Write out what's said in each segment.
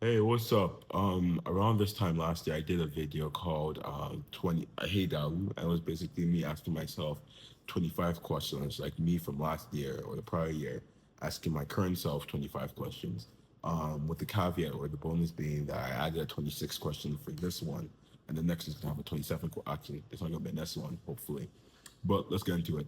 Hey, what's up? Around this time last year, I did a video called 20 Hey Dalu, and it was basically me asking myself 25 questions, like me from last year or the prior year, asking my current self 25 questions. With the caveat or the bonus being that I added a 26 question for this one, and the next is gonna have a 27 actually, it's not gonna be the next one, hopefully. But let's get into it.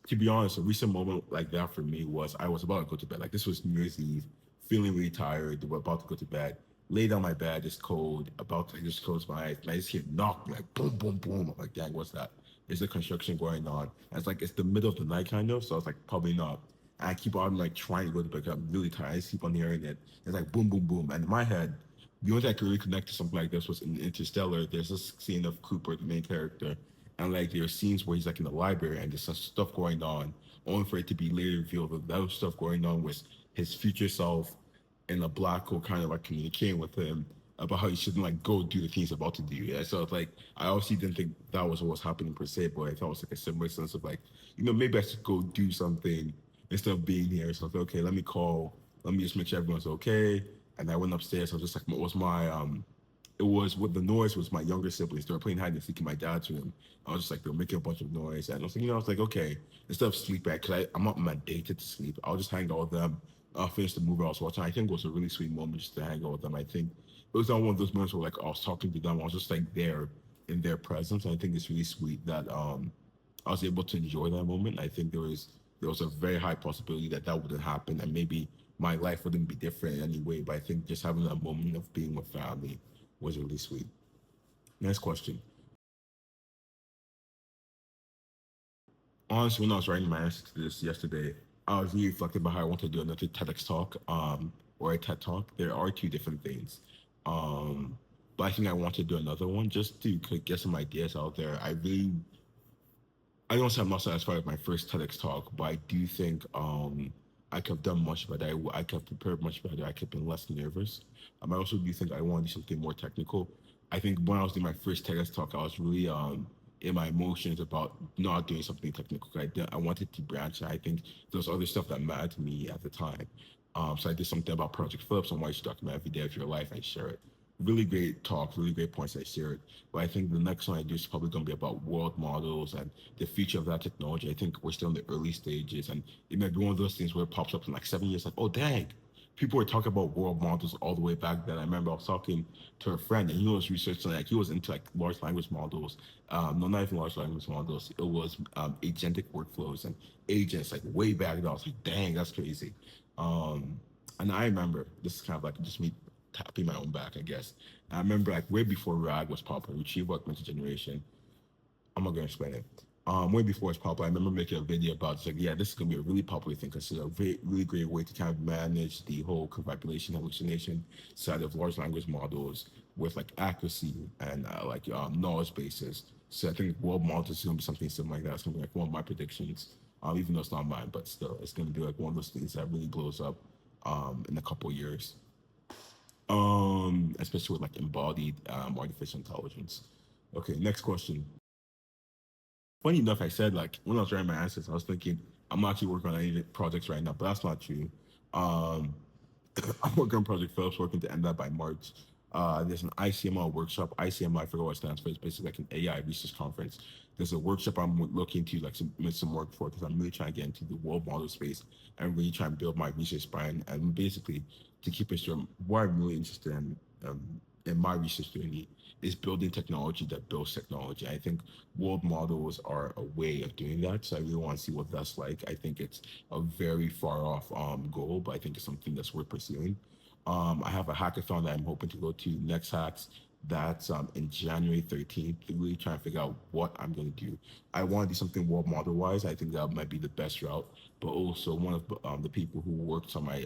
To be honest, a recent moment like that for me was I was about to go to bed. Like this was New Year's Eve, feeling really tired, we're about to go to bed. Lay down my bed, it's cold, about to just close my eyes, and I just hear knock, like boom, boom, boom. I'm like, dang, what's that? Is there construction going on? And it's like it's the middle of the night kind of, so I was like, probably not. And I keep on like trying to go to bed 'cause I'm really tired. I just keep on hearing it. It's like boom, boom, boom. And in my head, the only thing I could really connect to something like this was in Interstellar. There's this scene of Cooper, the main character, and like there are scenes where he's like in the library and there's some stuff going on, only for it to be later revealed that that was stuff going on was his future self in a black hole kind of like communicating with him about how he shouldn't like go do the things he's about to do. Yeah. So it's like I obviously didn't think that was what was happening per se, but I thought it was like a similar sense of like, maybe I should go do something instead of being here. So I thought, okay, let me call, let me just make sure everyone's okay. And I went upstairs. I was just like, what was my it was what the noise was my younger siblings. They were playing hide and seek in my dad's room. I was just like, they were making a bunch of noise. And I was like, I was like, okay, instead of sleeping, because I'm not mandated to sleep, I'll just hang out with them. I'll finish the movie I was watching. I think it was a really sweet moment just to hang out with them. I think it was not one of those moments where like I was talking to them. I was just like there in their presence. I think it's really sweet that I was able to enjoy that moment. I think there was a very high possibility that that wouldn't happen, and maybe my life wouldn't be different in any way. But I think just having that moment of being with family was really sweet. Next question. Honestly, when I was writing my answer to this yesterday, I was really reflecting about how I want to do another TEDx talk, or a TED talk. There are two different things. Um, but I think I want to do another one just to get some ideas out there. I don't say I'm not satisfied with my first TEDx talk, but I do think I could have done much better. I could have prepared much better. I could have been less nervous. I also do think I want to do something more technical. I think when I was doing my first TEDx talk, I was really in my emotions about not doing something technical. I wanted to branch. I think there was other stuff that mattered to me at the time. So I did something about Project Phillips on why you should document every day of your life and share it. Really great talk, really great points I shared. But I think the next one I do is probably going to be about world models and the future of that technology. I think we're still in the early stages, and it might be one of those things where it pops up in like 7 years, like, oh dang, people were talking about world models all the way back then. I remember I was talking to a friend, and he was researching, like he was into like large language models. No, not even large language models. It was agentic workflows and agents, like way back then. I was like, dang, that's crazy. Um, and I remember this is kind of like just me tapping my own back, I guess. I remember like way before RAG was popular, retrieval augmented generation. I'm not gonna explain it. Way before it's popular, I remember making a video about it's like, yeah, this is gonna be a really popular thing because it's a really great way to kind of manage the whole confabulation hallucination side of large language models with like accuracy and knowledge bases. So I think world models is gonna be something similar like that. It's gonna be like one of my predictions. Even though it's not mine, but still, it's gonna be like one of those things that really blows up in a couple of years. Especially with like embodied artificial intelligence. Okay, next question. Funny enough, I said like when I was writing my answers, I was thinking I'm actually working on any projects right now, but that's not true. Um, I'm working on Project Phillips, working to end that by March. There's an ICML workshop. ICML, I forget what it stands for. It's basically like an AI research conference. There's a workshop I'm looking to like submit some work for because I'm really trying to get into the world model space and really try and build my research brand. And basically, to keep it short, what I'm really interested in my research journey is building technology that builds technology. I think world models are a way of doing that. So I really want to see what that's like. I think it's a very far off goal, but I think it's something that's worth pursuing. I have a hackathon that I'm hoping to go to next hacks. That's in January 13th, to really try and figure out what I'm going to do. I want to do something world model wise. I think that might be the best route. But also, one of the people who works on my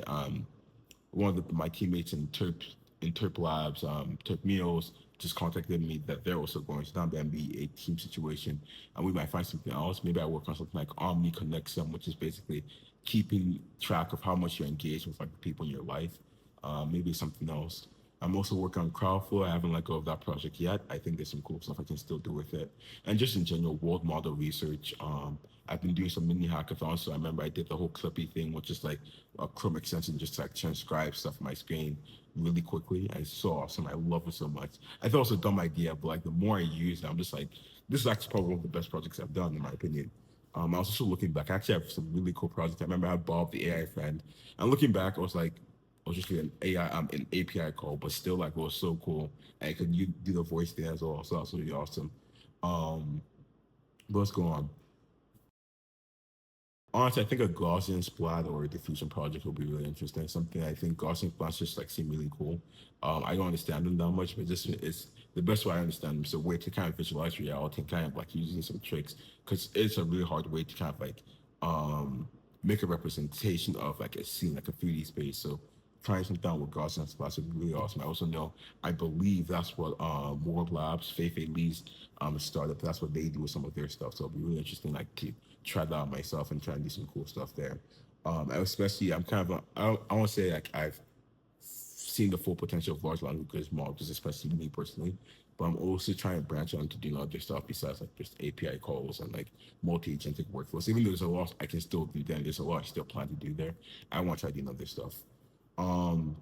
my teammates in Terp Labs, Terp Meals, just contacted me that they're also going. It's not going to be a team situation, and we might find something else. Maybe I work on something like Omni Connection, which is basically keeping track of how much you're engaged with like the people in your life. Maybe something else. I'm also working on Crowdflow. I haven't let go of that project yet. I think there's some cool stuff I can still do with it. And just in general, world model research. I've been doing some mini hackathons. So I remember I did the whole Clippy thing, which is like a Chrome extension just to like transcribe stuff on my screen really quickly. And it's so awesome. I love it so much. I thought it was a dumb idea, but like the more I use it, I'm just like, this is actually probably one of the best projects I've done, in my opinion. I was also looking back. I actually have some really cool projects. I remember I had Bob, the AI friend, and looking back, I was like, I was just doing an AI, an API call, but still like it was so cool. And I could you do the voice there as well, so that's really awesome. Um, what's going on? Honestly, I think a Gaussian splat or a diffusion project will be really interesting. Something I think Gaussian splats just like seem really cool. I don't understand them that much, but just it's the best way I understand them. It's a way to kind of visualize reality and kind of like using some tricks because it's a really hard way to kind of like um, make a representation of like a scene, like a 3D space. So trying something out with Gaussian splats would be really awesome. I also know, I believe that's what World Labs, Feifei Lee's startup, that's what they do with some of their stuff. So it'll be really interesting like to try that out myself and try and do some cool stuff there. Especially, I'm kind of, I won't say like I've seen the full potential of large language models, especially me personally. But I'm also trying to branch out into doing other stuff besides like just API calls and like multi-agentic workflows. Even though there's a lot I can still do there, there's a lot I still plan to do there. I want to try doing other stuff.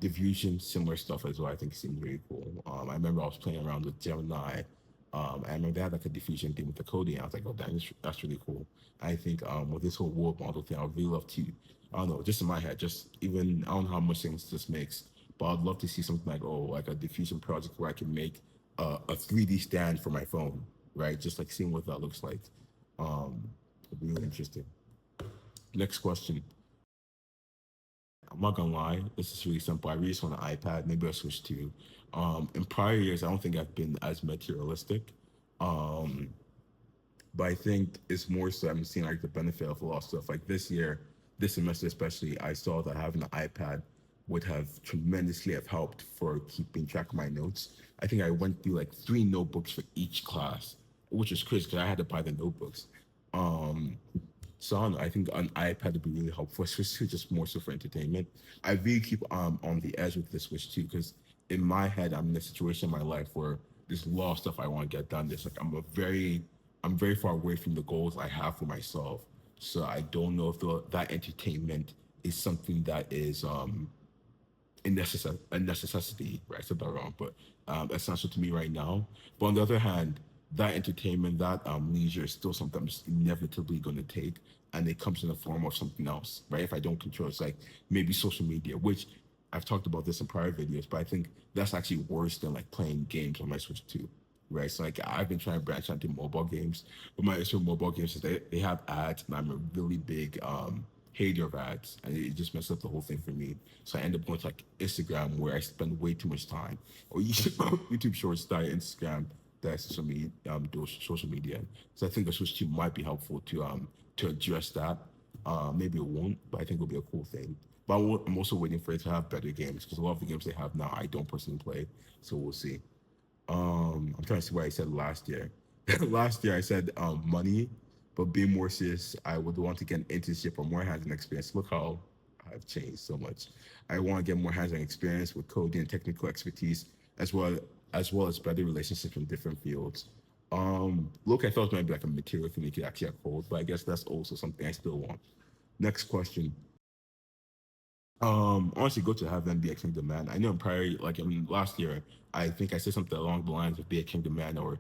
Diffusion, similar stuff as well. I think seemed really cool. I remember I was playing around with Gemini. I remember they had like a diffusion thing with the coding. I was like, oh, that's really cool. I think with this whole world model thing, I would really love to, I don't know, just in my head, just even, I don't know how much sense this makes, but I'd love to see something like, oh, like a diffusion project where I can make a 3D stand for my phone, right? Just like seeing what that looks like. Really interesting. Next question. I'm not gonna lie, this is really simple. I really just want an iPad. Maybe I'll switch to. In prior years, I don't think I've been as materialistic. Um, but I think it's more so I'm seeing like the benefit of a lot of stuff. Like this year, this semester especially, I saw that having an iPad would have tremendously have helped for keeping track of my notes. I think I went through like 3 notebooks for each class, which was crazy because I had to buy the notebooks. Um, so I don't know. I think an iPad would be really helpful, especially just more so for entertainment. I really keep on the edge with the Switch too, because in my head, I'm in a situation in my life where there's a lot of stuff I want to get done. There's like I'm very far away from the goals I have for myself. So I don't know if that entertainment is something that is a necessity, right? I said that wrong, but essential to me right now. But on the other hand, that entertainment, that leisure is still something I'm just inevitably going to take. And it comes in the form of something else, right? If I don't control it, it's like maybe social media, which I've talked about this in prior videos, but I think that's actually worse than like playing games on my Switch 2, right? So like I've been trying to branch out to mobile games, but my issue with mobile games is they have ads, and I'm a really big hater of ads, and it just messes up the whole thing for me. So I end up going to like Instagram where I spend way too much time, or YouTube, YouTube Shorts that Instagram that do social media. So I think a Switch 2 might be helpful to address that. Maybe it won't, but I think it'll be a cool thing. But I'm also waiting for it to have better games because a lot of the games they have now I don't personally play. So we'll see. I'm trying to see what I said last year. Last year I said money, but being more serious, I would want to get an internship or more hands-on experience. Look how I've changed so much. I want to get more hands-on experience with coding and technical expertise, as well as better relationships in different fields. Look, I thought it might be like a material thing you could actually uphold, but I guess that's also something I still want. Next question. Honestly, go to have them be a kingdom man. I know in prior, like I mean, last year, I think I said something along the lines of be a kingdom man or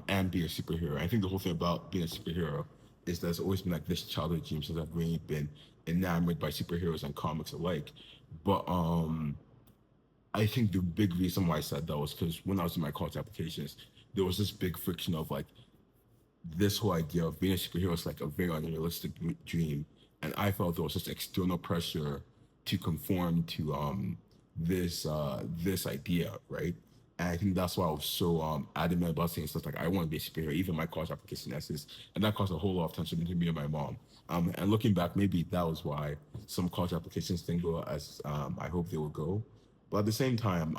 and be a superhero. I think the whole thing about being a superhero is there's always been like this childhood dream since I've really been enamored by superheroes and comics alike. But I think the big reason why I said that was because when I was in my college applications, there was this big friction of like this whole idea of being a superhero is like a very unrealistic dream, and I felt there was just external pressure to conform to this idea, right? And I think that's why I was so adamant about saying stuff like I want to be a superhero, even my college application essays, and that caused a whole lot of tension between me and my mom. And looking back, maybe that was why some college applications didn't go as I hope they would go. But at the same time,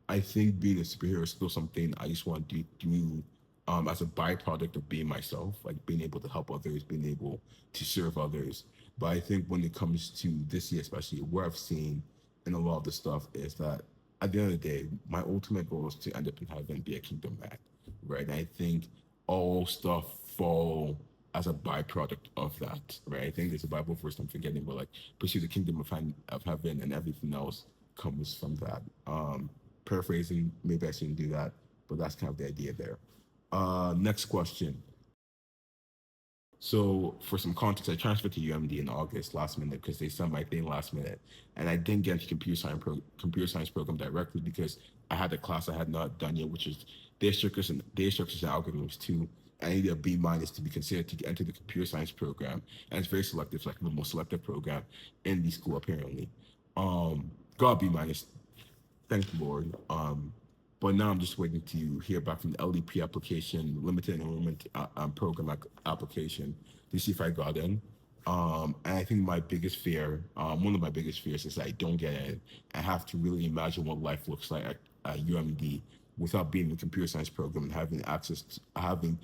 I think being a superhero is still something I just want to do as a byproduct of being myself, like being able to help others, being able to serve others. But I think when it comes to this year, especially, where I've seen in a lot of the stuff is that at the end of the day, my ultimate goal is to end up in heaven and be a kingdom man, right? And I think all stuff fall as a byproduct of that, right? I think there's a Bible verse I'm forgetting, but like pursue the kingdom of heaven, and everything else comes from that. Paraphrasing, maybe I shouldn't do that, but that's kind of the idea there. Next question. So for some context, I transferred to UMD in August last minute because they sent my thing last minute, and I didn't get into computer science program directly because I had a class I had not done yet, which is data structures and algorithms too. I needed a B minus to be considered to enter the computer science program, and it's very selective, it's like the most selective program in the school apparently. Got B minus, thank the Lord. But now I'm just waiting to hear back from the LDP application, limited enrollment program application, to see if I got in. And I think my biggest fear, one of my biggest fears, is that I don't get in. I have to really imagine what life looks like at UMD without being in the computer science program and having having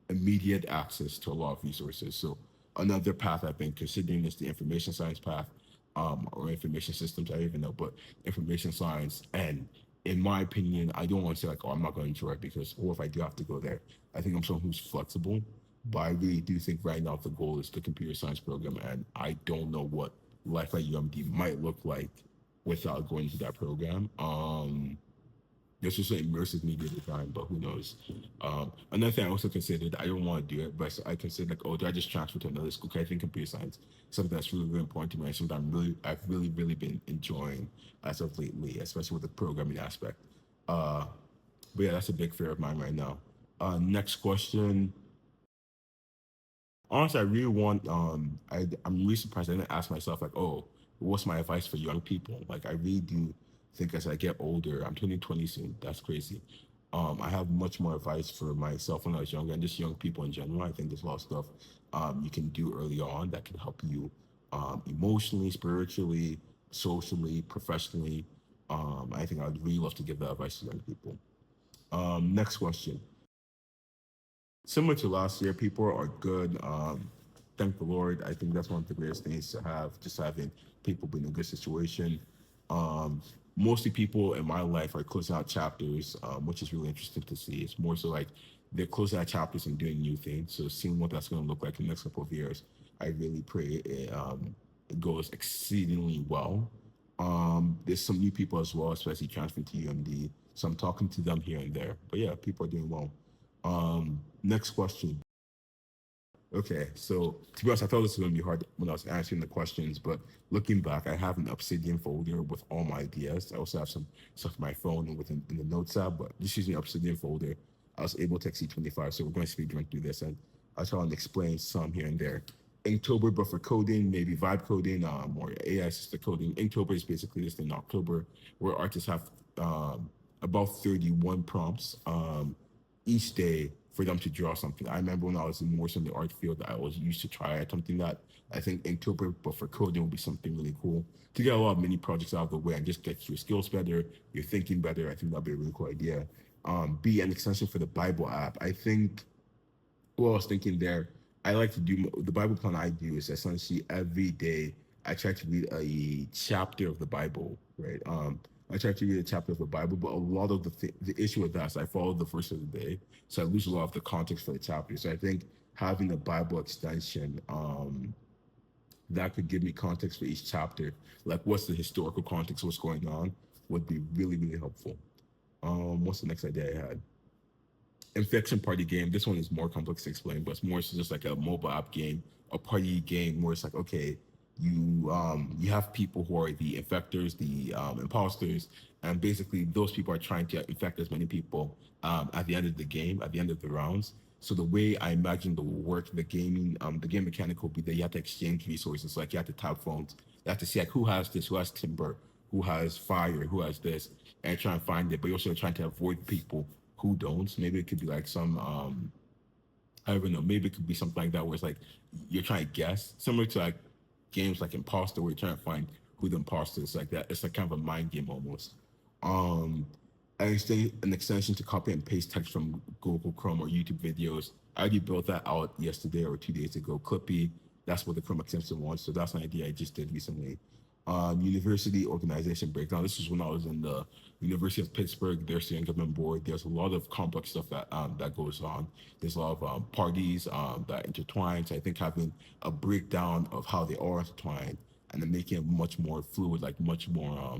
immediate access to a lot of resources. So another path I've been considering is the information science path, or information systems. I don't even know, but information science. And in my opinion, I don't want to say like, oh, I'm not going to enjoy it because, or if I do have to go there, I think I'm someone who's flexible. But I really do think right now the goal is the computer science program, and I don't know what life at UMD might look like without going to that program. This was an immersive media design, but who knows? Another thing I also considered, I don't want to do it, but I considered like, oh, do I just transfer to another school? 'Cause I think computer science is something that's really, really important to me, and something I've really, really been enjoying as of lately, especially with the programming aspect. Uh, but yeah, that's a big fear of mine right now. Next question. Honestly, I really want. I'm really surprised I didn't ask myself like, oh, what's my advice for young people? Like, I really do think as I get older, I'm turning 20 soon. That's crazy. I have much more advice for myself when I was younger and just young people in general. I think there's a lot of stuff you can do early on that can help you emotionally, spiritually, socially, professionally. I think I'd really love to give that advice to young people. Next question. Similar to last year, people are good. Thank the Lord. I think that's one of the greatest things to have, just having people be in a good situation. Um, Mostly people in my life are closing out chapters, which is really interesting to see. It's more so like they're closing out chapters and doing new things. So seeing what that's going to look like in the next couple of years, I really pray it goes exceedingly well. There's some new people as well, especially transferring to UMD. So I'm talking to them here and there. But yeah, people are doing well. Next question. Okay, so to be honest, I thought this was going to be hard when I was answering the questions, but looking back, I have an Obsidian folder with all my ideas. I also have some stuff on my phone and within in the Notes app, but just using the Obsidian folder, I was able to exceed 25. So we're going to speed run through this, and I'll try and explain some here and there. Inktober, but for coding, maybe vibe coding, or AI assisted coding. Inktober is basically just in October, where artists have about 31 prompts. Each day for them to draw something. I remember when I was more so in the art field, I was used to try at something that I think Inktober, but for coding would be something really cool to get a lot of mini projects out of the way and just get your skills better, your thinking better. I think that'd be a really cool idea. Be an extension for the Bible app. I think well, I was thinking there, I like to do the Bible plan I do is essentially every day I try to read a chapter of the Bible, right? I try to read a chapter of the Bible, but a lot of the issue with that is I follow the verse of the day, so I lose a lot of the context for the chapter. So I think having a Bible extension that could give me context for each chapter, like what's the historical context, what's going on, would be really really helpful. What's the next idea I had? Infection party game. This one is more complex to explain, but it's more so just like a mobile app game, a party game where it's like, okay, you have people who are the infectors, the imposters, and basically those people are trying to infect as many people at the end of the game, at the end of the rounds. So the way I imagine the work, the game mechanic will be that you have to exchange resources. Like you have to tap phones, you have to see like who has this, who has timber, who has fire, who has this, and try and find it. But you're also trying to avoid people who don't. So maybe it could be like some I don't know, maybe it could be something like that where it's like you're trying to guess, similar to like games like Imposter where you're trying to find who the imposter is, like that. It's like kind of a mind game almost. Um an extension to copy and paste text from Google Chrome or YouTube videos. I already built that out yesterday or 2 days ago. Clippy, that's what the Chrome extension wants. So that's an idea I just did recently. University organization breakdown. This was when I was in the University of Pittsburgh, their student government board. There's a lot of complex stuff that goes on. There's a lot of parties that intertwine. So I think having a breakdown of how they are intertwined and then making it much more fluid, like much more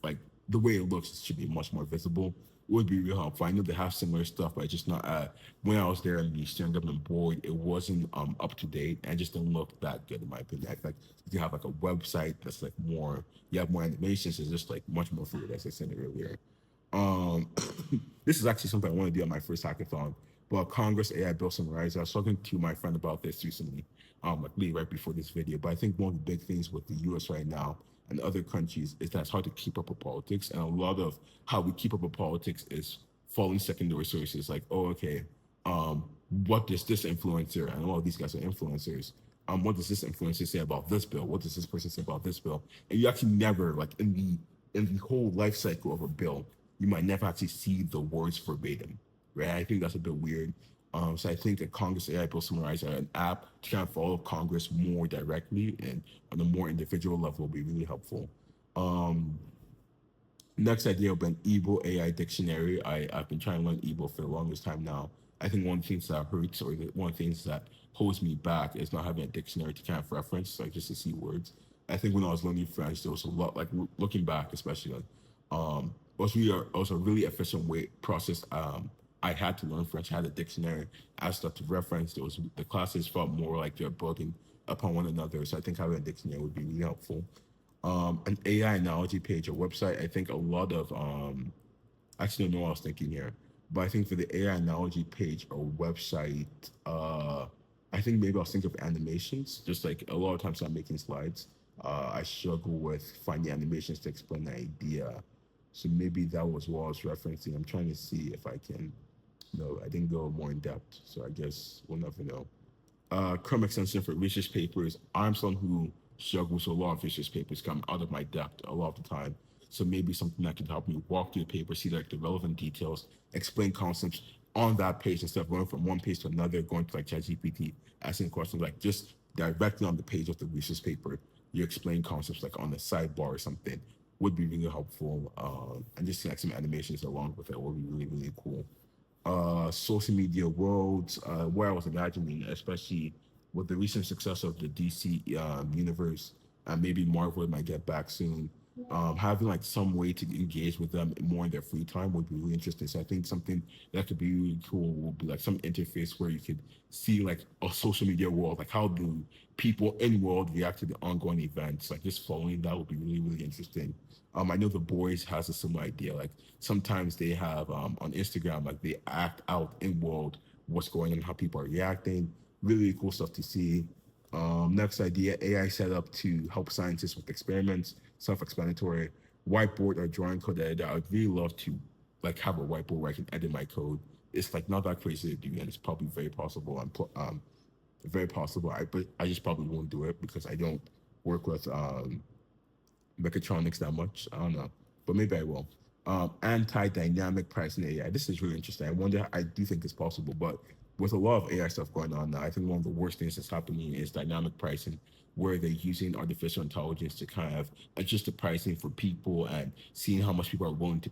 like the way it looks should be much more visible would be real helpful. I know they have similar stuff, but just not when I was there in the student government board, it wasn't up to date and just didn't look that good in my opinion. I feel like you have like a website that's like more you have more animations, it's just like much more fluid as I said earlier. Um, this is actually something I want to do on my first hackathon. But Congress AI Bill Summarizer, I was talking to my friend about this recently, like literally right before this video. But I think one of the big things with the US right now and other countries is that it's hard to keep up with politics. And a lot of how we keep up with politics is following secondary sources like, oh, okay, um, what does this influencer, and a lot of these guys are influencers, what does this influencer say about this bill? What does this person say about this bill? And you actually never, like in the whole life cycle of a bill, you might never actually see the words verbatim, right? I think that's a bit weird. So I think a Congress AI Bill Summarizer, an app to kind of follow Congress more directly and on a more individual level will be really helpful. Um, Next idea would be an Igbo AI dictionary. I've been trying to learn Igbo for the longest time now. I think one of the things that hurts or one of the things that holds me back is not having a dictionary to kind of reference, like just to see words. I think when I was learning French, there was a lot, like looking back, especially, it was a really efficient way process. I had to learn French. I had a dictionary. I had stuff to reference. There was the classes felt more like they're building upon one another. So I think having a dictionary would be really helpful. An AI analogy page or website. I think a lot of actually don't know what I was thinking here, but I think for the AI analogy page or website, I think maybe I'll think of animations. Just like a lot of times I'm making slides, I struggle with finding animations to explain the idea. So maybe that was what I was referencing. I'm trying to see if I can. No, I didn't go more in depth, so I guess we'll never know. Chrome extension for research papers. I'm someone who struggles with a lot of research papers come out of my depth a lot of the time. So maybe something that can help me walk through the paper, see like the relevant details, explain concepts on that page instead of going from one page to another, going to like ChatGPT, asking questions like just directly on the page of the research paper. You explain concepts like on the sidebar or something would be really helpful. And just like some animations along with it would be really, really cool. Social media worlds, where I was imagining, especially with the recent success of the DC universe, and maybe Marvel might get back soon. Having like some way to engage with them more in their free time would be really interesting. So I think something that could be really cool would be like some interface where you could see like a social media world, like how do people in world react to the ongoing events, like just following that would be really, really interesting. I know the boys has a similar idea. Like sometimes they have on Instagram, like they act out in world what's going on, how people are reacting. Really cool stuff to see. Next idea, AI set up to help scientists with experiments, self-explanatory. Whiteboard or drawing code editor. I'd really love to like have a whiteboard where I can edit my code. It's like not that crazy to do, and it's probably very possible. Very possible. But I just probably won't do it because I don't work with mechatronics that much. I don't know, but maybe I will. Anti-dynamic pricing AI. This is really interesting. I wonder. I do think it's possible, but with a lot of AI stuff going on now, I think one of the worst things that's happening is dynamic pricing, where they're using artificial intelligence to kind of adjust the pricing for people and seeing how much people are willing to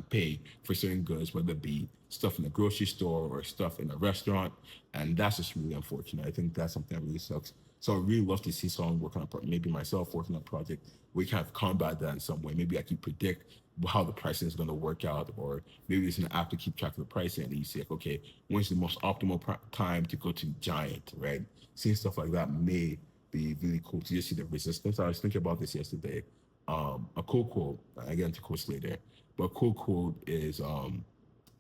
pay for certain goods, whether it be stuff in the grocery store or stuff in a restaurant. And that's just really unfortunate. I think that's something that really sucks. So I really love to see someone work on a maybe myself working on a project. We kind of combat that in some way. Maybe I can predict how the pricing is going to work out, or maybe there's an app to keep track of the pricing, and you see like, okay, when's the most optimal time to go to Giant, right? Seeing stuff like that may be really cool to just see the resistance. I was thinking about this yesterday. A cool quote. I get into quotes later, but a cool quote is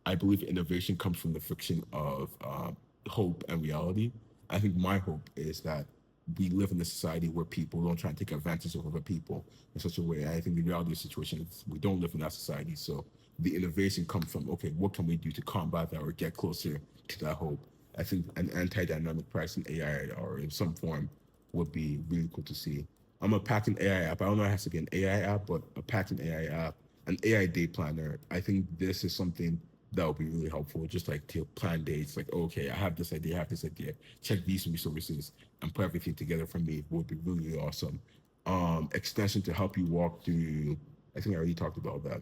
I believe innovation comes from the friction of hope and reality. I think my hope is that we live in a society where people don't try and take advantage of other people in such a way. I think the reality of the situation is we don't live in that society. So the innovation comes from, okay, what can we do to combat that or get closer to that hope? I think an anti-dynamic pricing AI or in some form would be really cool to see. I'm a packing AI app. I don't know if it has to be an AI app, but a packing AI app, an AI day planner. I think this is something that would be really helpful. Just like to plan dates, like okay, I have this idea, I have this idea. Check these resources and put everything together for me would be really, really awesome. extension to help you walk through. I think I already talked about that.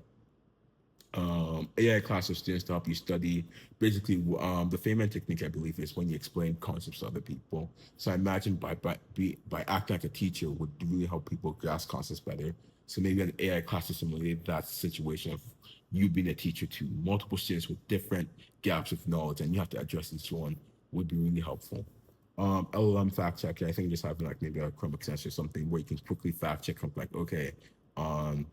AI class of students to help you study. Basically, the Feynman technique, I believe, is when you explain concepts to other people. So I imagine by acting like a teacher would really help people grasp concepts better. So maybe an AI class to simulate that situation of you being a teacher to multiple students with different gaps of knowledge, and you have to address each one would be really helpful. LLM fact checker, I think just having like maybe a Chrome extension or something where you can quickly fact check, like, okay, um,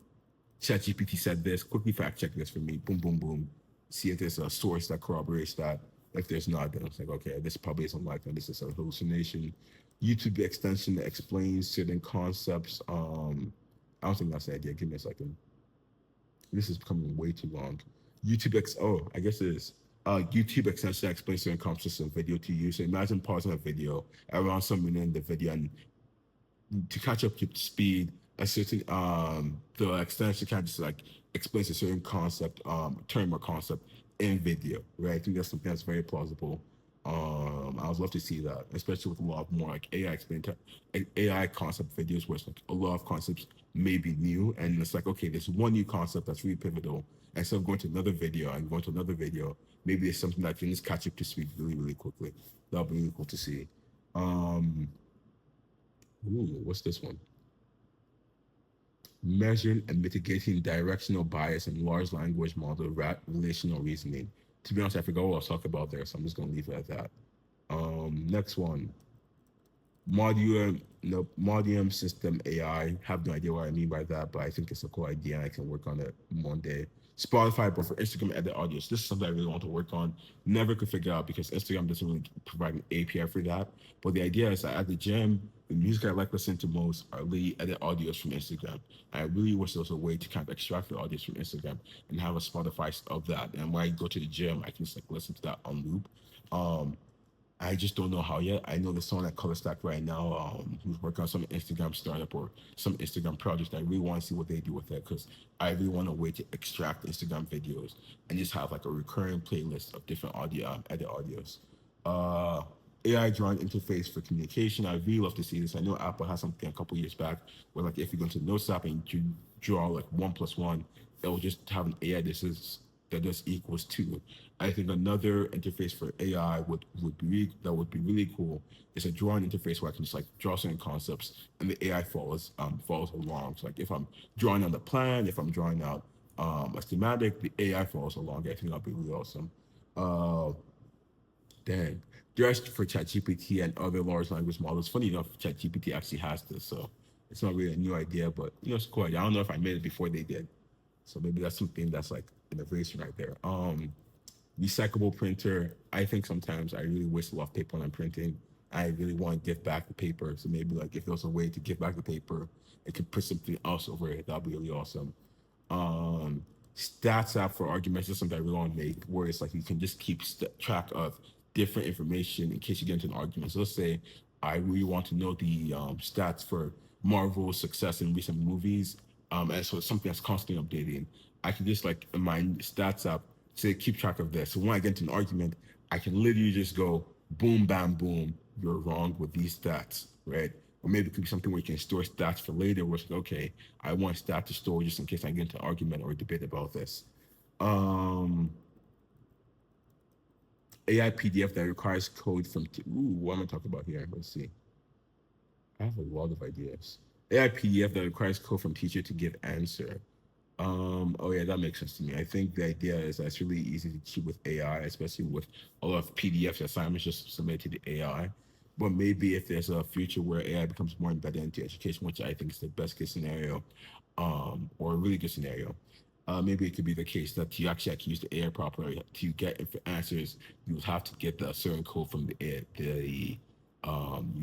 ChatGPT said this. Quickly fact check this for me. Boom, boom, boom. See if there's a source that corroborates that. If there's not, then it's like, okay, this probably isn't likely. This is a hallucination. YouTube extension that explains certain concepts. I don't think that's the idea. Give me a second. This is becoming way too long. I guess it is. YouTube extension that explains certain concepts in video to you. So imagine pausing a video around some minute in the video and to catch up to speed, a certain the extension kind of just like explains a certain concept, term or concept in video, right? I think that's something that's very plausible. I would love to see that, especially with a lot of more like AI concept videos where it's like a lot of concepts may be new, and it's like, okay, there's one new concept that's really pivotal. And instead of going to another video and going to another video, maybe there's something that can just catch up to speed really, really quickly. That'll be really cool to see. Um, what's this one? Measuring and mitigating directional bias in large language model relational reasoning. To be honest, I forgot what I was talking about there, so I'm just gonna leave it at that. Next one, Modium system AI. Have no idea what I mean by that, but I think it's a cool idea. I can work on it one day. Spotify, but for Instagram edit audios. This is something I really want to work on. Never could figure out because Instagram doesn't really provide an API for that. But the idea is that at the gym, the music I like listening to most are really edit audios from Instagram. I really wish there was a way to kind of extract the audios from Instagram and have a Spotify of that. And when I go to the gym, I can just like listen to that on loop. Um, I just don't know how yet. I know there's someone at Color Stack right now who's working on some Instagram startup or some Instagram project. I really want to see what they do with it because I really want a way to extract Instagram videos and just have like a recurring playlist of different audio, edit audios. Uh, AI drawing interface for communication. I really love to see this. I know Apple has something a couple years back where like if you go into Notes app and you draw like 1+1, it will just have an AI that does equals two. I think another interface for AI would be really cool is a drawing interface where I can just like draw certain concepts and the AI follows along. So like if I'm drawing on the plan, if I'm drawing out a schematic, the AI follows along. I think that'd be really awesome. Uh, Dang. Just for ChatGPT and other large language models. Funny enough, ChatGPT actually has this, so it's not really a new idea, but it's cool. I don't know if I made it before they did. So maybe that's something that's like innovation right there. Recyclable printer. I think sometimes I really waste a lot of paper when I'm printing. I really want to give back the paper. So maybe like if there was a way to give back the paper, it could put something else over it. That'd be really awesome. Um, Stats app for arguments is something I really want to make, where it's like you can just keep track of different information in case you get into an argument. So let's say I really want to know the stats for Marvel's success in recent movies, and so it's something that's constantly updating. I can just like in my stats app say keep track of this. So when I get into an argument, I can literally just go boom, bam, boom. You're wrong with these stats, right? Or maybe it could be something where you can store stats for later, where it's like, okay, I want stat to store just in case I get into an argument or a debate about this. Um, AI PDF that requires code from. What am I talking about here? Let's see. I have a lot of ideas. AI PDF that requires code from teacher to give answer. Oh yeah, that makes sense to me. I think the idea is that it's really easy to cheat with AI, especially with a lot of PDFs assignments just submitted to the AI. But maybe if there's a future where AI becomes more embedded into education, which I think is the best case scenario, or a really good scenario, maybe it could be the case that you actually have to use the AI properly to get answers. You would have to get the certain code from you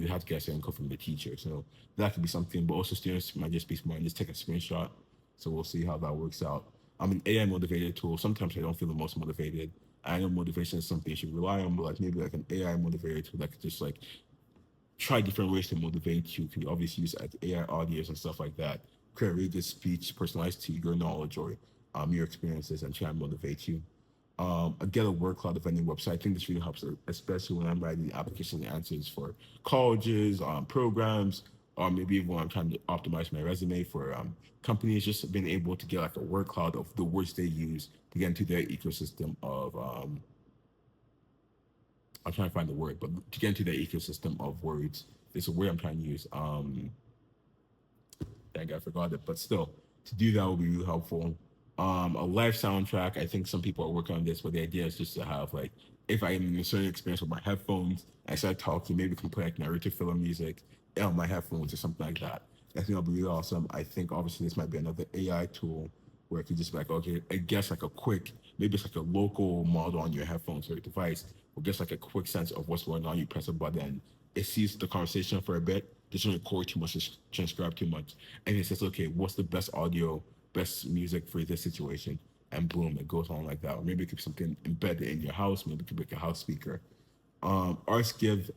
have to get a certain code from the teacher. So that could be something. But also students might just be smart and just take a screenshot. So we'll see how that works out. I'm an AI motivated tool. Sometimes I don't feel the most motivated. I know motivation is something you should rely on, but like maybe like an AI motivated tool that could just like try different ways to motivate you. Can obviously use like AI audios and stuff like that. Create a really good speech personalized to your knowledge or your experiences and try and motivate you. I get a word cloud vending website. I think this really helps, especially when I'm writing application answers for colleges, programs, or maybe when I'm trying to optimize my resume for companies, just being able to get like a word cloud of the words they use to get into their ecosystem of I'm trying to find the word, but to get into their ecosystem of words, there's a word I'm trying to use. Dang, I forgot it, but still, to do that would be really helpful. A live soundtrack. I think some people are working on this, but the idea is just to have like, if I am in a certain experience with my headphones, I start talking, maybe we can play like narrative filler music on my headphones or something like that. I think that'll be really awesome. I think obviously this might be another AI tool where it could just be like, okay, I guess like a quick, maybe it's like a local model on your headphones or your device, or just like a quick sense of what's going on. You press a button, it sees the conversation for a bit, doesn't record too much, just transcribe too much, and it says, okay, what's the best audio, best music for this situation? And boom, it goes on like that. Or maybe it could be something embedded in your house. Maybe it could be like a house speaker. Arts give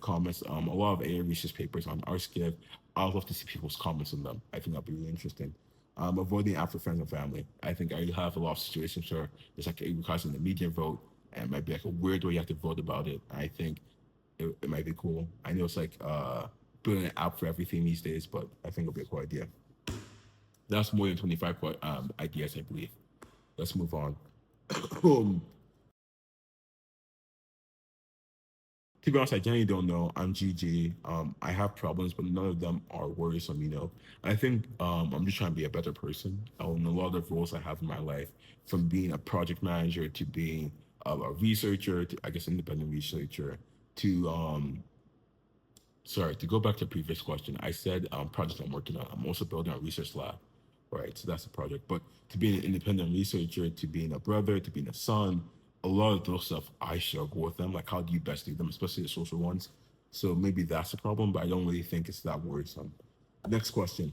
comments. A lot of AI research papers on Arts give. I'd love to see people's comments on them. I think that'd be really interesting. Avoiding after friends and family. I think I have a lot of situations where it's like it requires an immediate vote, and it might be like a weird way you have to vote about it. I think it might be cool. I know it's like building an app for everything these days, but I think it'll be a cool idea. That's more than 25 ideas, I believe. Let's move on. To be honest, I genuinely don't know. I'm GG. I have problems, but none of them are worrisome. I think I'm just trying to be a better person. In a lot of roles I have in my life, from being a project manager to being a researcher, to I guess independent researcher, to sorry, to go back to the previous question, I said project I'm working on. I'm also building a research lab, right? So that's a project. But to being an independent researcher, to being a brother, to being a son, a lot of those stuff I struggle with them. Like, how do you best do them, especially the social ones? So maybe that's a problem, but I don't really think it's that worrisome. Next question.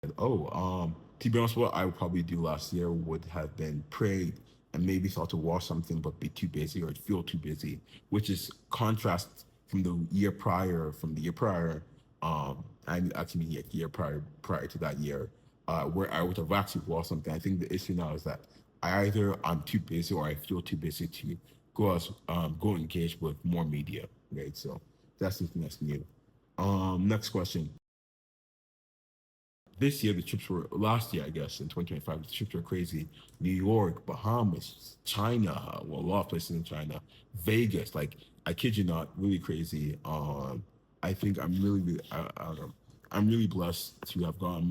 To be honest, what I would probably do last year would have been prayed and maybe thought to watch something but be too busy or feel too busy, which is contrast from the year prior. From the year prior, I actually mean year prior to that year, where I would have actually watched something. I think the issue now is that I'm too busy or I feel too busy to go engage with more media, right? So that's something that's new. Next question. This year the trips were last year, I guess, in 2025, the trips were crazy. New York, Bahamas, China, well, a lot of places in China, Vegas, like I kid you not, really crazy. I think I don't know, I'm really blessed to have gone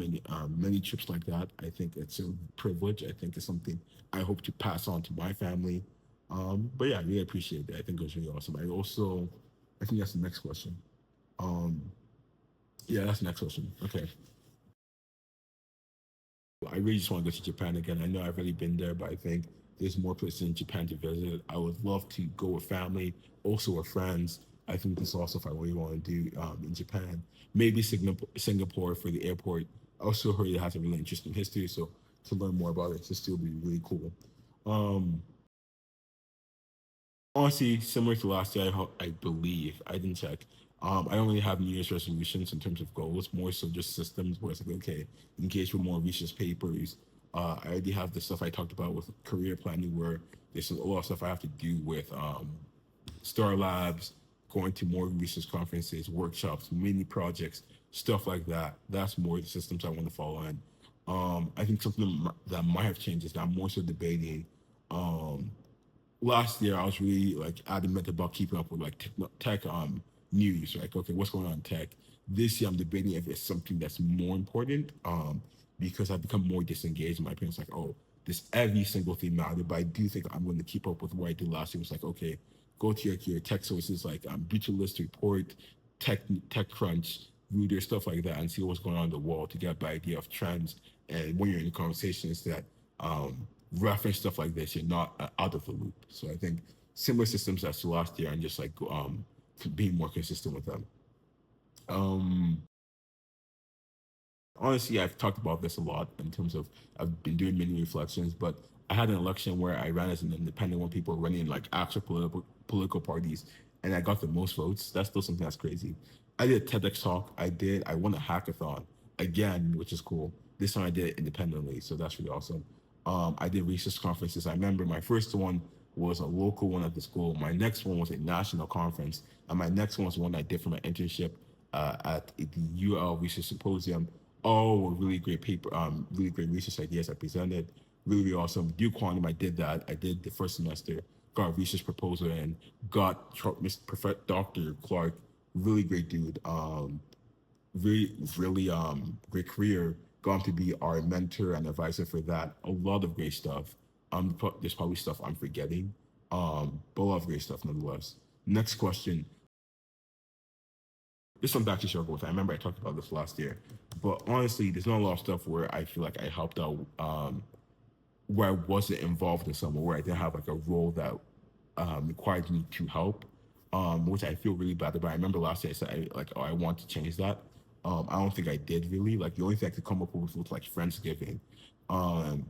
many trips like that. I think it's a privilege. I think it's something I hope to pass on to my family. But yeah, I really appreciate that. I think it was really awesome. I think that's the next question. Um, yeah, that's the next question. Okay. I really just want to go to Japan again. I know I've already been there, but I think there's more places in Japan to visit. I would love to go with family, also with friends. I think this is also if I really want to do in Japan. Maybe Singapore for the airport. I also heard it has a really interesting history, so to learn more about it, just still be really cool. Um, Honestly, similar to last year, I believe I didn't check. I don't really have New Year's resolutions in terms of goals, more so just systems where it's like, okay, engage with more research papers. I already have the stuff I talked about with career planning, where there's a lot of stuff I have to do with Star Labs, going to more research conferences, workshops, mini projects, stuff like that. That's more the systems I want to follow in. I think something that might have changed is that I'm more so debating um, last year I was really like adamant about keeping up with like tech news. Like, okay, what's going on in tech? This year I'm debating if it's something that's more important because I've become more disengaged. My parents like, oh, this every single thing matters. But I do think I'm going to keep up with what I did last year. It's like, okay, go to your tech sources like Brutalist Report, TechCrunch, Reader, stuff like that, and see what's going on in the world to get an idea of trends. And when you're in conversations that reference stuff like this, you're not out of the loop. So I think similar systems as to last year and just like being more consistent with them. Um, Honestly, I've talked about this a lot in terms of I've been doing many reflections, but I had an election where I ran as an independent when people were running like actual political parties, and I got the most votes. That's still something that's crazy. I did a TEDx talk. I won a hackathon again, which is cool. This time I did it independently, so that's really awesome. I did research conferences. I remember my first one was a local one at the school. My next one was a national conference, and my next one was one I did for my internship at the UL Research Symposium. All were really great paper, really great research ideas I presented. Really, really awesome. Duke Quantum, I did that. I did the first semester, got a research proposal, and got Dr. Clark, really great dude. Really, really great career. Gone to be our mentor and advisor for that. A lot of great stuff. There's probably stuff I'm forgetting. But a lot of great stuff nonetheless. Next question. This one's actually struggle with. I remember I talked about this last year, but honestly, there's not a lot of stuff where I feel like I helped out, where I wasn't involved in somewhere, where I didn't have like a role that required me to help, which I feel really bad about. I remember last year I said oh, I want to change that. I don't think I did really. Like the only thing I could come up with was like Friendsgiving. Um,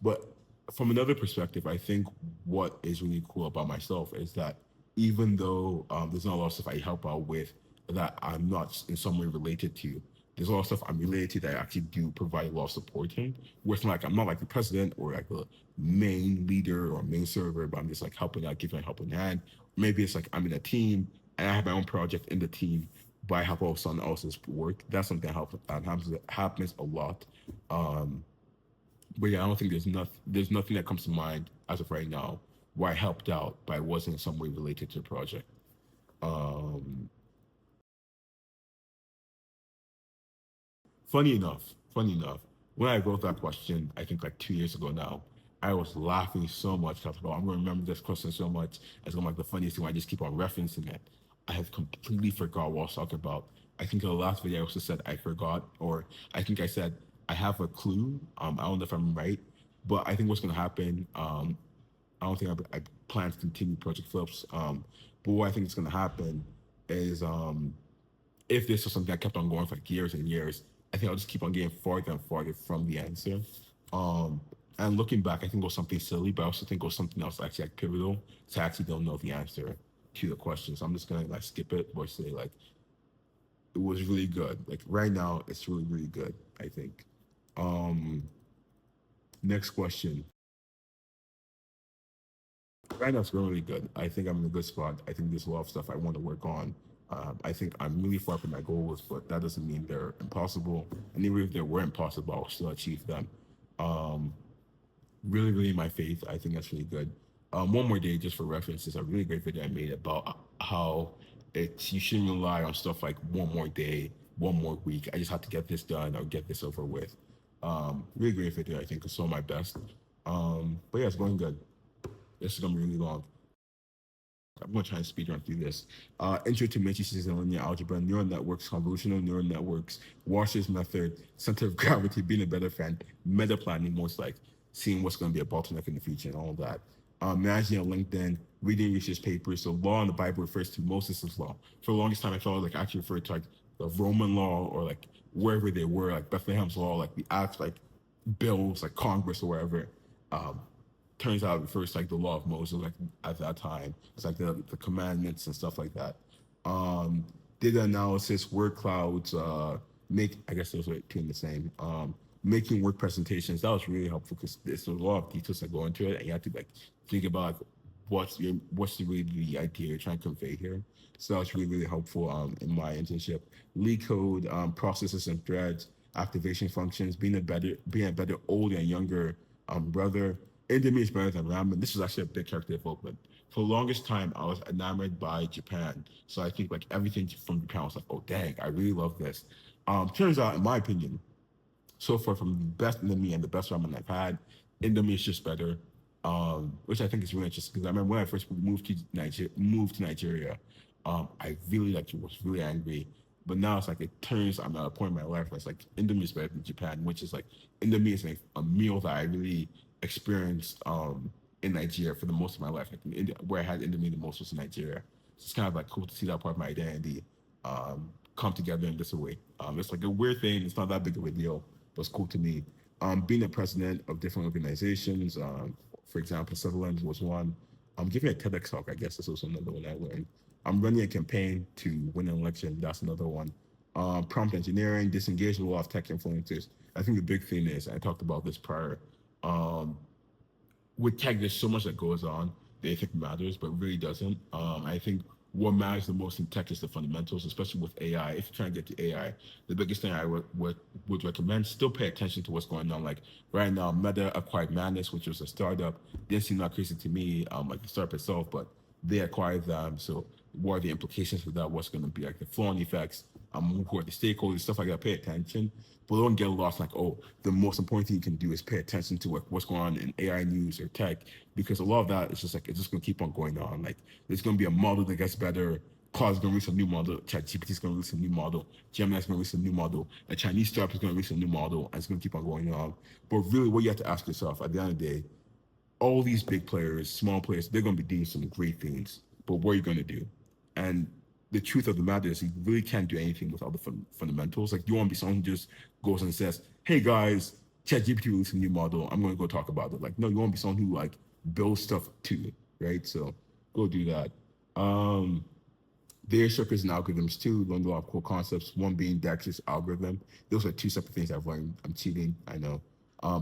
but from another perspective, I think what is really cool about myself is that even though there's not a lot of stuff I help out with that I'm not in some way related to, there's a lot of stuff I'm related to that I actually do provide a lot of support in. Where it's like I'm not like the president or like the main leader or main server, but I'm just like helping out, giving a helping hand. Maybe it's like I'm in a team and I have my own project in the team, but I help out with someone else's work. That's something that happens a lot. Um, but yeah, I don't think there's nothing that comes to mind as of right now where I helped out, but I wasn't in some way related to the project. Um, funny enough, when I wrote that question, I think like 2 years ago now, I was laughing so much. I was like, oh, I'm gonna remember this question so much. It's gonna be like the funniest thing. I just keep on referencing it. I have completely forgot what I was talking about. I think in the last video I also said I forgot, or I think I said I have a clue. I don't know if I'm right, but I think what's gonna happen. I don't think I plan to continue Project Flips. But what I think is gonna happen is if this was something that kept on going for like years and years, I think I'll just keep on getting farther and farther from the answer. Um, and looking back, I think it was something silly, but I also think it was something else actually like pivotal. So I actually don't know the answer to the question. So I'm just gonna like skip it or say like it was really good. Like right now, it's really really good. I think. Um, Next question. Right now, it's going really good. I think I'm in a good spot. I think there's a lot of stuff I want to work on. I think I'm really far from my goals, but that doesn't mean they're impossible. And even if they were impossible, I'll still achieve them. Um, Really, really my faith. I think that's really good. One more day, just for reference, is a really great video I made about how it's you shouldn't rely on stuff like one more day, one more week. I just have to get this done or get this over with. Really great video. I think it's all my best. But yeah, it's going good. This is gonna be really long. I'm going to try and speed run through this. Intro to matrices and linear algebra, neural networks, convolutional neural networks, Washer's method, center of gravity, being a better friend, meta planning, most like seeing what's going to be a bottleneck in the future and all of that. Managing on LinkedIn, reading research papers. The law in the Bible refers to Moses' law. For the longest time, I thought like actually referred to like the Roman law or like wherever they were, like Bethlehem's law, like the acts, like bills, like Congress or wherever. Um, Turns out it refers to like the law of Moses, like at that time. It's like the commandments and stuff like that. Um, Data analysis, word clouds, make I guess those are two in the same. Making work presentations, that was really helpful because there's a lot of details that go into it, and you have to like think about like, what's really the idea you're trying to convey here. So that was really really helpful in my internship. Lead code, processes and threads, activation functions, being a better older and younger brother. Indomie is better than ramen. This is actually a big character development. For the longest time, I was enamored by Japan. So I think like everything from Japan I was like, oh dang, I really love this. Turns out, in my opinion, so far from the best Indomie and the best ramen I've had, Indomie is just better. Which I think is really interesting because I remember when I first moved to Nigeria, I really like was really angry. But now it's like it turns. I'm at a point in my life where it's like Indomie is better than Japan, which is like Indomie is like a meal that I really experienced in Nigeria for the most of my life. Like where I had Indomie the most was in Nigeria. So it's kind of like cool to see that part of my identity come together in this way. It's like a weird thing. It's not that big of a deal, but it's cool to me. Being a president of different organizations, for example, Sutherland was one. I'm giving a TEDx talk. I guess this was another one I learned. I'm running a campaign to win an election. That's another one. Prompt engineering, disengage with a lot of tech influencers. I think the big thing is, I talked about this prior, with tech, there's so much that goes on. they think matters, but really doesn't. I think what matters the most in tech is the fundamentals, especially with AI. If you're trying to get to AI, the biggest thing I would recommend, still pay attention to what's going on. Like right now, Meta acquired Madness, which was a startup. Didn't seem that crazy to me, like the startup itself, but they acquired them. So what are the implications of that? What's going to be like the flow-on effects? Who are the stakeholders? Stuff like that. Pay attention, but don't get lost. Like, oh, the most important thing you can do is pay attention to what's going on in AI news or tech, because a lot of that is just like it's just going to keep on going on. Like, there's going to be a model that gets better. Claude's going to release a new model. ChatGPT is going to release a new model. Gemini's going to release a new model. A Chinese startup is going to release a new model, and it's going to keep on going on. But really, what you have to ask yourself at the end of the day, all these big players, small players, they're going to be doing some great things. But what are you going to do? And the truth of the matter is, you really can't do anything without the fundamentals. Like, you want to be someone who just goes and says, "Hey guys, ChatGPT released a new model. I'm going to go talk about it." Like, no, you want to be someone who like builds stuff too, right? So go do that. Um, there's circuits and algorithms too. Learned a lot of cool concepts. One being Dexter's algorithm. Those are two separate things I've learned. I'm cheating, I know.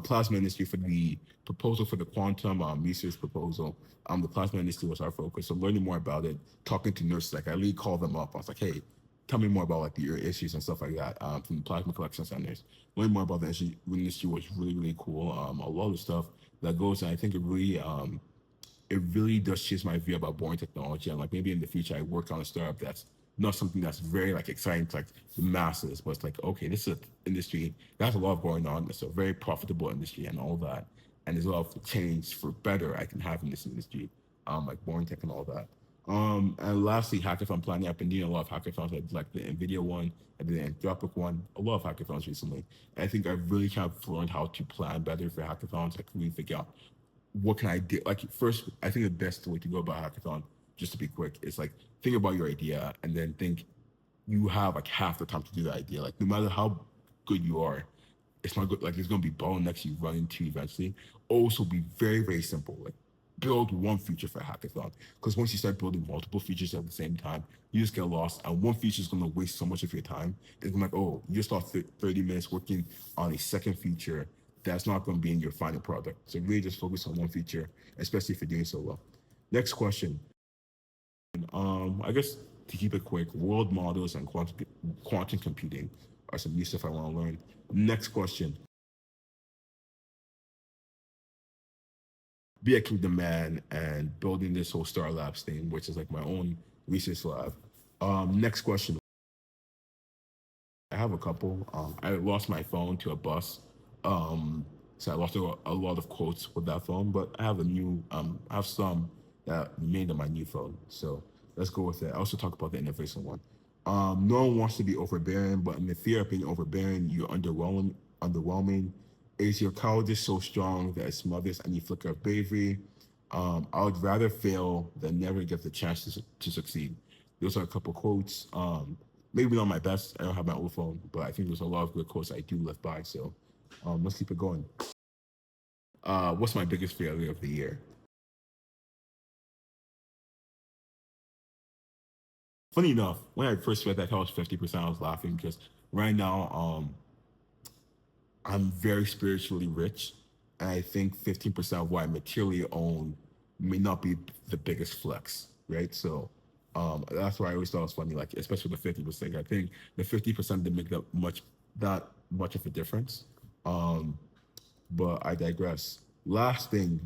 Plasma industry for the proposal for the quantum research proposal. The plasma industry was our focus. So learning more about it, talking to nurses, like I really called them up. I was like, hey, tell me more about like your issues and stuff like that from the plasma collection centers. Learning more about the industry was really, really cool. A lot of stuff that goes, and I think it really does change my view about boring technology. And like maybe in the future, I work on a startup that's not something that's very like exciting to like the masses, but it's like, okay, this is an industry that has a lot going on. It's a very profitable industry and all that. And there's a lot of change for better I can have in this industry, like boring tech and all that. And lastly, hackathon planning. I've been doing a lot of hackathons. I did like the NVIDIA one, I did the Anthropic one, a lot of hackathons recently. And I think I've really kind of learned how to plan better for hackathons. I can really figure out what can I do? Like first, I think the best way to go about hackathon, just to be quick, is like think about your idea and then think you have like half the time to do the idea. Like no matter how good you are, it's not good. Like there's gonna be bottlenecks you run into eventually. Also, be very very simple. Like build one feature for a hackathon. Because once you start building multiple features at the same time, you just get lost. And one feature is gonna waste so much of your time. It's gonna be like, oh, you just lost 30 minutes working on a second feature that's not gonna be in your final product. So really just focus on one feature, especially if you're doing so well. Next question. I guess to keep it quick, world models and quantum computing are some new stuff I want to learn. Next question. Be a kingdom man and building this whole Star Labs thing, which is like my own research lab. Next question. I have a couple. I lost my phone to a bus, so I lost a lot of quotes with that phone. But I have a new, I have some that remained on my new phone. So let's go with it. I also talk about the innovation one. No one wants to be overbearing, but in the fear of being overbearing, you're underwhelming. Underwhelming. Is your cowardice so strong that it smothers any flicker of bravery? I would rather fail than never get the chance to succeed. Those are a couple quotes. Maybe not my best. I don't have my old phone, but I think there's a lot of good quotes I do live by. So let's keep it going. What's my biggest failure of the year? Funny enough, when I first read that, I was 50%. I was laughing because right now, I'm very spiritually rich, and I think 15% of what I materially own may not be the biggest flex, right? So that's why I always thought it was funny, like especially the 50%. I think the 50% didn't make that much of a difference. Um, but I digress. Last thing,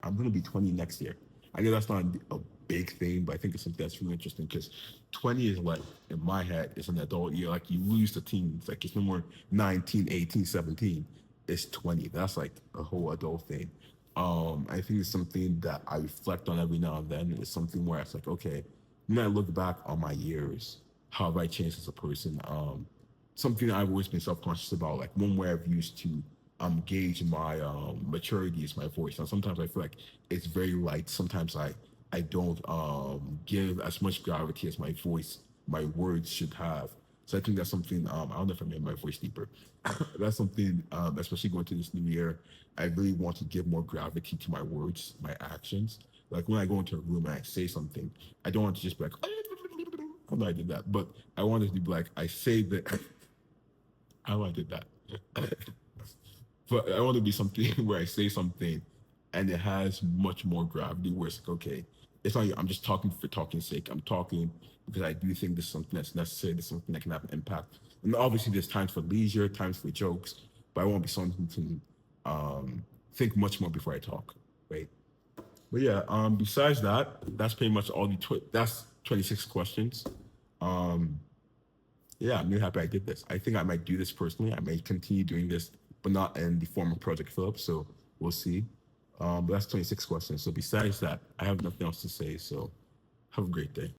I'm gonna be 20 next year. I know that's not a big thing, but I think it's something that's really interesting because 20 is like in my head, it's an adult year. Like you lose the teens, like it's no more 19, 18, 17. It's 20. That's like a whole adult thing. I think it's something that I reflect on every now and then. It's something where it's like, okay, when I look back on my years, how have I changed as a person? Something I've always been self-conscious about. Like one way I've used to gauge my maturity is my voice. Now sometimes I feel like it's very light. Sometimes I don't give as much gravity as my voice, my words should have. So I think that's something I don't know if I made my voice deeper. That's something especially going to this new year. I really want to give more gravity to my words, my actions. Like when I go into a room and I say something, I don't want to just be like, how did I did that? But I want it to be like I say that how I did that. But I want to be something where I say something and it has much more gravity. Where it's like, okay, it's not I'm just talking for talking's sake. I'm talking because I do think this is something that's necessary. This is something that can have an impact. And obviously, there's times for leisure, times for jokes, but I want to be someone who can think much more before I talk, right? But yeah, besides that, that's pretty much all that's 26 questions. Um, yeah, I'm really happy I did this. I think I might do this personally. I may continue doing this, but not in the form of Project Philip. So we'll see. But that's 26 questions. So besides that, I have nothing else to say. So have a great day.